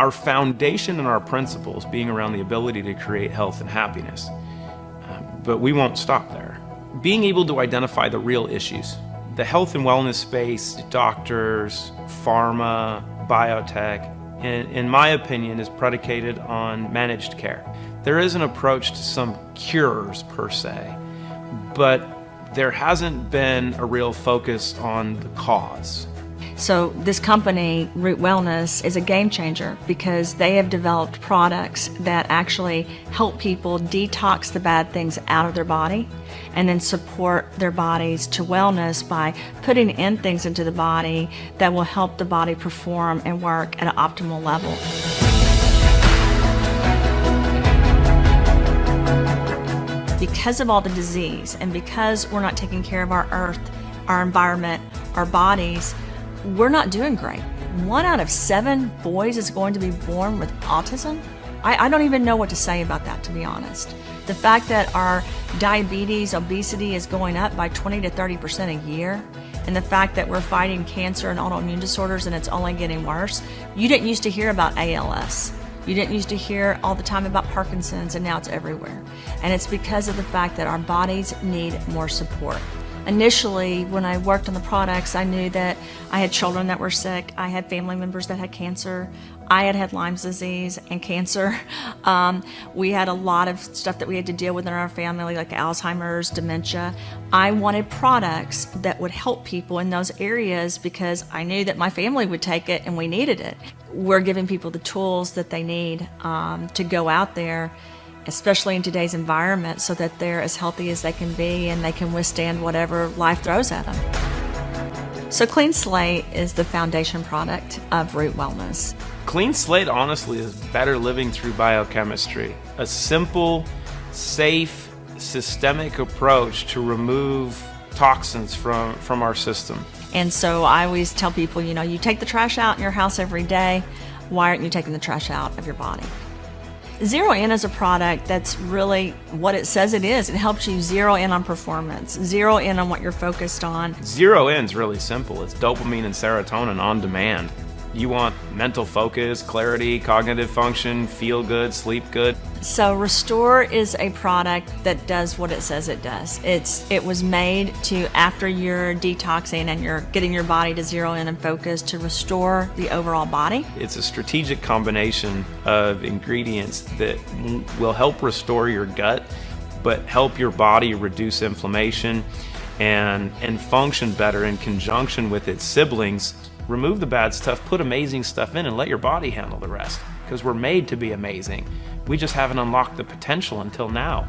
Our foundation and our principles being around the ability to create health and happiness. But we won't stop there. Being able to identify the real issues. The health and wellness space, doctors, pharma, biotech, in my opinion, is predicated on managed care. There is an approach to some cures per se, but there hasn't been a real focus on the cause. So this company, Root Wellness, is a game changer because they have developed products that actually help people detox the bad things out of their body and then support their bodies to wellness by putting in things into the body that will help the body perform and work at an optimal level. Because of all the disease and because we're not taking care of our earth, our environment, our bodies, we're not doing great. 1 out of 7 boys is going to be born with autism. I don't even know what to say about that, to be honest. The fact that our diabetes, obesity is going up by 20 to 30% a year, and the fact that we're fighting cancer and autoimmune disorders and it's only getting worse. You didn't used to hear about ALS. You didn't used to hear all the time about Parkinson's, and now it's everywhere. And it's because of the fact that our bodies need more support. Initially, when I worked on the products, I knew that I had children that were sick. I had family members that had cancer. I had Lyme's disease and cancer. We had a lot of stuff that we had to deal with in our family, like Alzheimer's, dementia. I wanted products that would help people in those areas because I knew that my family would take it and we needed it. We're giving people the tools that they need to go out there, especially in today's environment, so that they're as healthy as they can be and they can withstand whatever life throws at them. So Clean Slate is the foundation product of Root Wellness. Clean Slate, honestly, is better living through biochemistry. A simple, safe, systemic approach to remove toxins from our system. And so I always tell people, you take the trash out in your house every day. Why aren't you taking the trash out of your body? ZeroIn is a product that's really what it says it is. It helps you zero in on performance, zero in on what you're focused on. ZeroIn's really simple. It's dopamine and serotonin on demand. You want mental focus, clarity, cognitive function, feel good, sleep good. So Restore is a product that does what it says it does. It was made to, after you're detoxing and you're getting your body to zero in and focus, to restore the overall body. It's a strategic combination of ingredients that will help restore your gut, but help your body reduce inflammation and function better in conjunction with its siblings. Remove the bad stuff, put amazing stuff in, and let your body handle the rest. Because we're made to be amazing. We just haven't unlocked the potential until now.